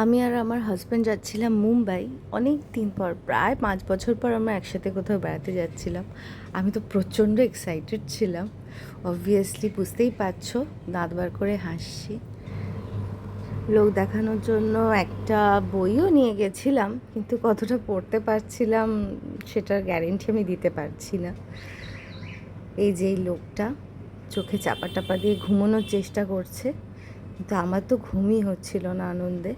আমি আর আমার হাজব্যান্ড যাচ্ছিলাম মুম্বাই। অনেক দিন পর, প্রায় ৫ বছর পর আমরা একসাথে কোথাও বেড়াতে যাচ্ছিলাম। আমি তো প্রচণ্ড এক্সাইটেড ছিলাম। অবভিয়াসলি বুঝতেই পারছো, দাঁত বার করে হাসছি। লোক দেখানোর জন্য একটা বইও নিয়ে গেছিলাম, কিন্তু কতটা পড়তে পারছিলাম সেটার গ্যারেন্টি আমি দিতে পারছি না। এই যে এই লোকটা চোখে চাপা টাপা দিয়ে ঘুমানোর চেষ্টা করছে, কিন্তু আমার তো ঘুমই হচ্ছিল না আনন্দে।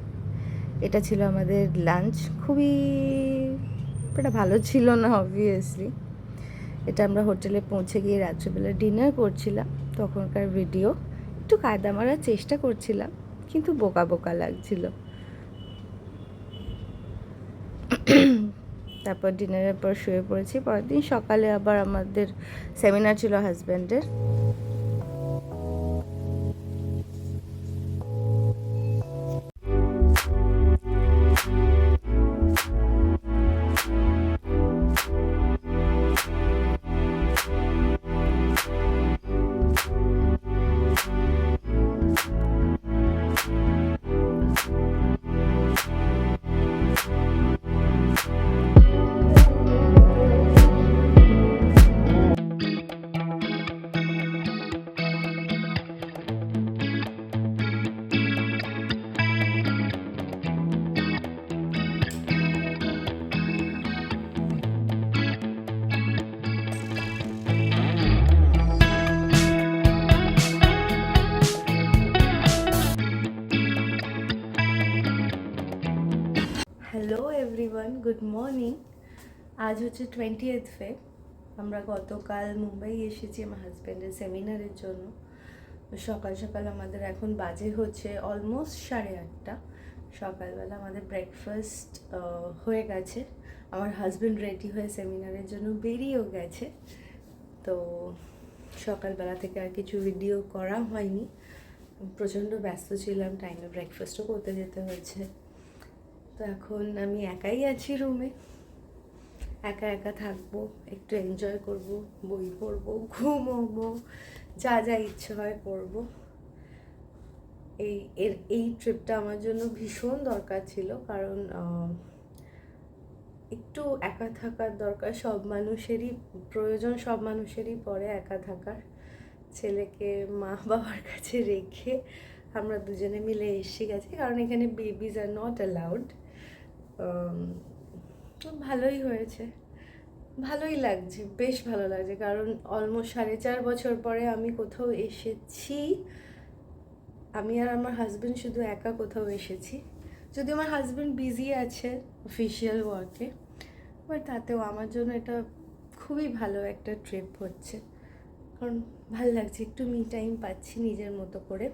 এটা ছিল আমাদের লাঞ্চ। খুবই এটা ভালো ছিল না অবভিয়াসলি। এটা আমরা হোটেলে পৌঁছে গিয়ে রাত্রিবেলা ডিনার করছিলাম, তখনকার ভিডিও। একটু কায়দা মারার চেষ্টা করছিলাম, কিন্তু বোকা বোকা লাগছিল। তারপর ডিনারের পর শুয়ে পড়েছি। পরের দিন সকালে আবার আমাদের সেমিনার ছিল হাজব্যান্ডের। Hello everyone, good morning. আজ হচ্ছে 20th ফেব। আমরা গতকাল মুম্বাই এসেছি আমার হাজব্যান্ডের সেমিনারের জন্য। সকাল সকাল আমাদের এখন বাজে হচ্ছে অলমোস্ট 8:30। সকালবেলা আমাদের ব্রেকফাস্ট হয়ে গেছে। আমার হাজব্যান্ড রেডি হয়ে সেমিনারের জন্য বেরিয়েও গেছে। তো সকালবেলা থেকে আর কিছু ভিডিও করা হয়নি, প্রচণ্ড ব্যস্ত ছিলাম, টাইমে ব্রেকফাস্টও করতে যেতে হয়েছে। তো এখন আমি একাই আছি রুমে, একা একা থাকবো, একটু এনজয় করব, বই পড়বো, ঘুমোবো, যা যা ইচ্ছে হয় করবো। এই ট্রিপটা আমার জন্য ভীষণ দরকার ছিল, কারণ একটু একা থাকার দরকার। সব মানুষেরই প্রয়োজন, সব মানুষেরই পড়ে একা থাকার। ছেলেকে মা বাবার কাছে রেখে আমরা দুজনে মিলে এসে গেছি, কারণ এখানে বেবিজ আর নট অ্যালাউড। ভালোই হয়েছে, ভালোই লাগছে, বেশ ভালো লাগছে, কারণ অলমোস্ট 4.5 বছর পরে আমি কোথাও এসেছি। আমি আর আমার হাজব্যান্ড শুধু একা কোথাও এসেছি। যদি আমার হাজব্যান্ড বিজি আছে অফিসিয়াল ওয়ার্কে, বাট তাতেও আমার জন্য এটা খুবই ভালো একটা ট্রিপ হচ্ছে, কারণ ভালো লাগছে, একটু মি টাইম পাচ্ছি নিজের মতো করে,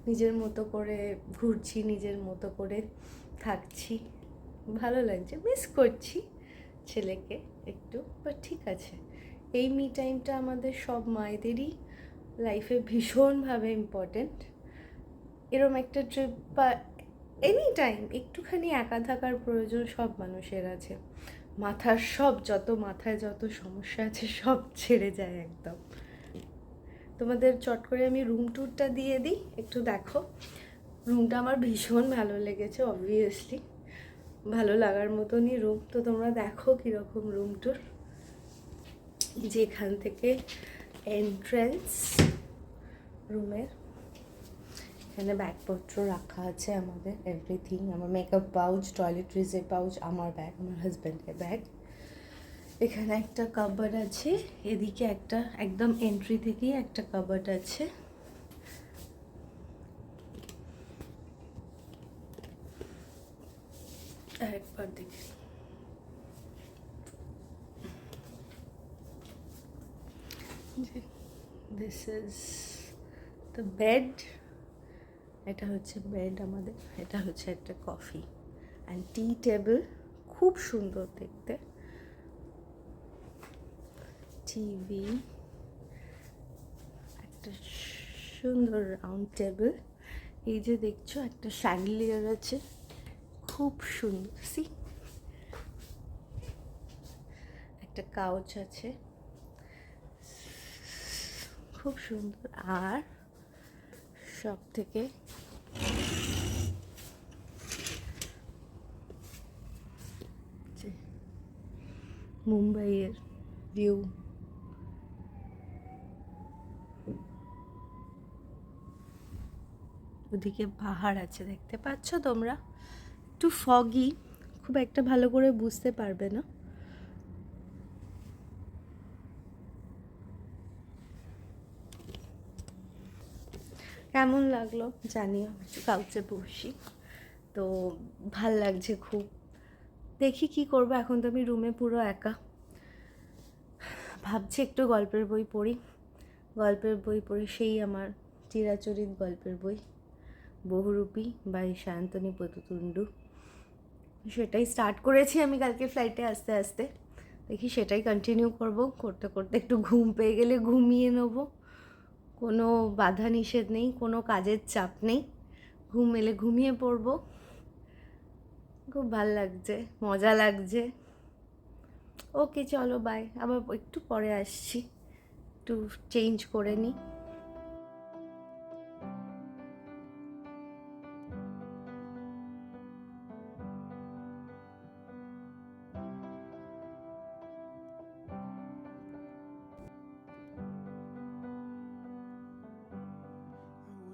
নিজের মতো করে ঘুরছি, নিজের মতো করে থাকছি, ভালো লাগছে। মিস করছি ছেলেকে একটু, বাট ঠিক আছে। এই মি টাইমটা আমাদের সব মায়েদেরই লাইফে ভীষণভাবে ইম্পর্টেন্ট। এরম একটা ট্রিপ বা এনি টাইম একটুখানি একা থাকার প্রয়োজন সব মানুষের আছে। মাথায় যত সমস্যা আছে সব ছেড়ে যায় একদম। তোমাদের চট করে আমি রুম ট্যুরটা দিয়ে দিই, একটু দেখো। রুমটা আমার ভীষণ ভালো লেগেছে, অবভিয়াসলি ভালো লাগার মতনই রুম। তো তোমরা দেখো কীরকম রুম ট্যুর। যেখান থেকে এন্ট্রেন্স রুমের, এখানে ব্যাগপত্র রাখা আছে আমাদের, এভরিথিং। আমার মেকআপ পাউচ, টয়লেট্রিজের পাউচ, আমার ব্যাগ, আমার হাজব্যান্ডের ব্যাগ। এখানে একটা কাবার্ড আছে, এদিকে একটা, একদম এন্ট্রি থেকেই একটা কাবার্ড আছে। আরেকবার দেখি, দিস ইজ দ্য বেড। এটা হচ্ছে বেড আমাদের, এটা হচ্ছে একটা কফি অ্যান্ড টি টেবিল, খুব সুন্দর দেখতে। টিভি, একটা সুন্দর রাউন্ড টেবিল। এই যে দেখছো একটা শ্যান্ডেলিয়ার আছে, খুব সুন্দর। সি, একটা কাউচ আছে, খুব সুন্দর। আর সব থেকে মুম্বাইয়ের ভিউ। ওদিকে পাহাড় আছে, দেখতে পাচ্ছ তোমরা? একটু ফগি, খুব একটা ভালো করে বুঝতে পারবে না। কেমন লাগলো জানিও, একটু কাউচে বসি তো ভাল লাগছে খুব। দেখি কি করবো, এখন তো আমি রুমে পুরো একা। ভাবছি একটু গল্পের বই পড়ি, গল্পের বই পড়ি, সেই আমার চিরাচরিত গল্পের বই বহুরূপী বাই সায়ন্তনী পতুতুন্ডু। সেটাই স্টার্ট করেছি আমি কালকে ফ্লাইটে আস্তে আস্তে। দেখি সেটাই কন্টিনিউ করব, করতে করতে একটু ঘুম পেয়ে গেলে ঘুমিয়ে নেব। কোনো বাধা নিষেধ নেই, কোনো কাজের চাপ নেই, ঘুম এলে ঘুমিয়ে পড়ব। খুব ভাল লাগছে, মজা লাগছে। ওকে চলো বাই, আবার একটু পরে আসছি, একটু চেঞ্জ করে নিই।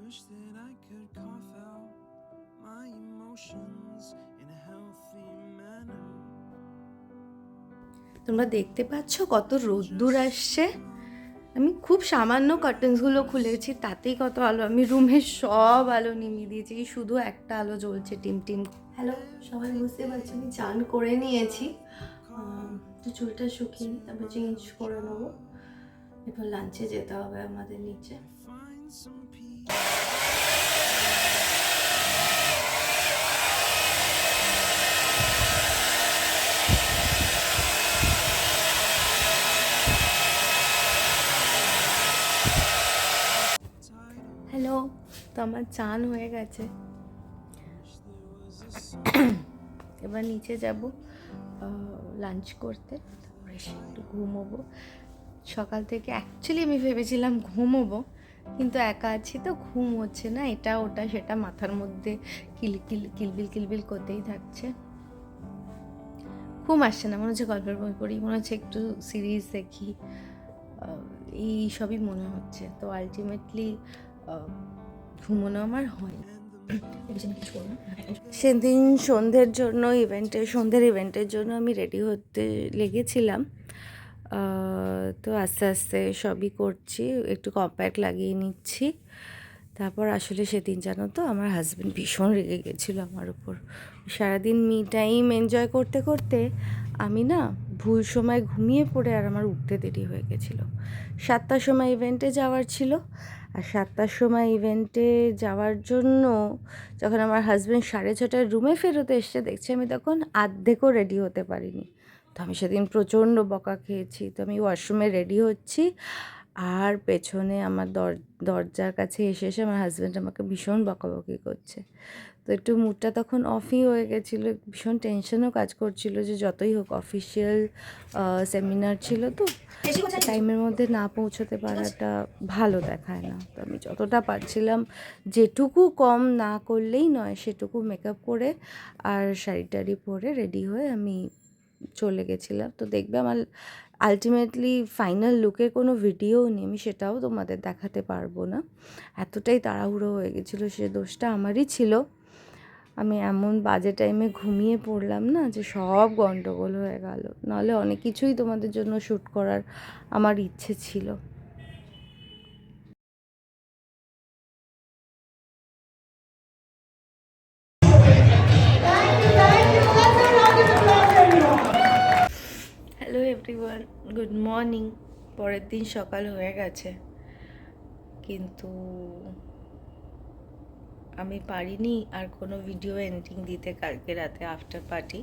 Wish that I could cough out my emotions in a healthy manner. তোমরা দেখতে পাচ্ছ কত রোদ্দুর আসছে। আমি খুব সামান্য কার্টেন্সগুলো খুলেছি, তাতেই কত আলো। আমি রুমের সব আলো নিভিয়ে দিয়েছি, শুধু একটা আলো জ্বলছে টিম টিম। হ্যালো সবাই, বুঝতে পারছি আমি চান করে নিয়েছি, তো চুলটা শুকিয়ে নিই, তারপর চেঞ্জ করে নেবো। এরপর লাঞ্চে যেতে হবে আমাদের নিচে। Find some peace. হ্যালো, তো আমার চান হয়ে গেছে, এবার নিচে যাব লাঞ্চ করতে, তারপরে এসে একটু ঘুমোবো। সকাল থেকে অ্যাকচুয়ালি আমি ভেবেছিলাম ঘুমোবো, কিন্তু একা আছি তো ঘুম হচ্ছে না, এটা ওটা সেটা মাথার মধ্যে কিলবিল কিলবিল করতেই থাকছে। ঘুম আসছে না, মনে হচ্ছে গল্পের বই পড়ি, মনে হচ্ছে একটু সিরিজ দেখি, এই সবই মনে হচ্ছে। তো আলটিমেটলি ঘুমোনো আমার হয় না। সেদিন সন্ধ্যের ইভেন্টের জন্য আমি রেডি হতে লেগেছিলাম, তো আস্তে আস্তে সবই করছি, একটু কম্প্যাক্ট লাগিয়ে নিচ্ছি। তারপর আসলে সেদিন জানো তো আমার হাজব্যান্ড ভীষণ রেগে গেছিলো আমার উপর। সারাদিন মি টাইম এনজয় করতে করতে আমি না ভুল সময় ঘুমিয়ে পড়ে আর আমার উঠতে দেরি হয়ে গেছিলো। 7টার সময় ইভেন্টে যাওয়ার ছিল, আর 7টার সময় ইভেন্টে যাওয়ার জন্য যখন আমার হাজব্যান্ড 6:30টায় রুমে ফেরত এসছে, দেখছি আমি তখন আর্ধেকও রেডি হতে পারিনি। তো আমি সেদিন প্রচণ্ড বকা খেয়েছি। তো আমি ওয়াশরুমে রেডি হচ্ছি, আর পেছনে আমার দরজার কাছে এসে আমার হাজব্যান্ড আমাকে ভীষণ বকাবকি করছে। তো একটু মুডটা তখন অফই হয়ে গেছিলো, ভীষণ টেনশনও কাজ করছিল যে যতই হোক অফিসিয়াল সেমিনার ছিল, তো টাইমের মধ্যে না পৌঁছতে পারাটা ভালো দেখায় না। তো আমি যতটা পারছিলাম, যেটুকু কম না করলেই নয় সেটুকু মেকআপ করে আর শাড়ি টাড়ি পরে রেডি হয়ে আমি চলে গেছিলাম। তো দেখবে আমার আলটিমেটলি ফাইনাল লুকের কোনো ভিডিও নেই, আমি সেটাও তোমাদের দেখাতে পারবো না, এতটাই তাড়াহুড়ো হয়ে গেছিলো। সে দোষটা আমারই ছিল, আমি এমন বাজে টাইমে ঘুমিয়ে পড়লাম না যে সব গন্ডগোল হয়ে গেল। নাহলে অনেক কিছুই তোমাদের জন্য শ্যুট করার আমার ইচ্ছে ছিল। Hello everyone, good morning. পরের দিন সকাল হয়ে গেছে, কিন্তু আমি পারিনি আর কোনো ভিডিও এডিটিং দিতে কালকে রাতে আফটার পার্টি,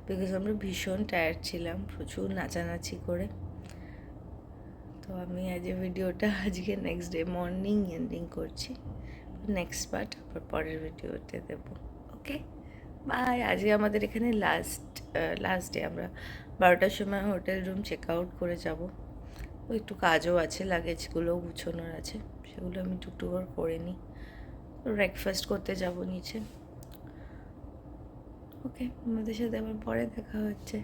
বিকজ আমরা ভীষণ টায়ার্ড ছিলাম, প্রচুর নাচানাচি করে। তো আমি ভিডিওটা আজকে নেক্সট ডে মর্নিং এন্ডিং করছি, নেক্সট পার্ট আবার পরের ভিডিওতে দেবো। Okay bye. আজকে আমাদের এখানে লাস্ট ডে, আমরা 12টার সময় হোটেল রুম চেক আউট করে যাব। ও একটু কাজও আছে, লাগেজগুলোও গুছোনোর আছে, সেগুলো আমি টুকটুক করে নিই। ব্রেকফাস্ট করতে যাব নিচে। ওকে, আমাদের সাথে আবার পরে দেখা হচ্ছে।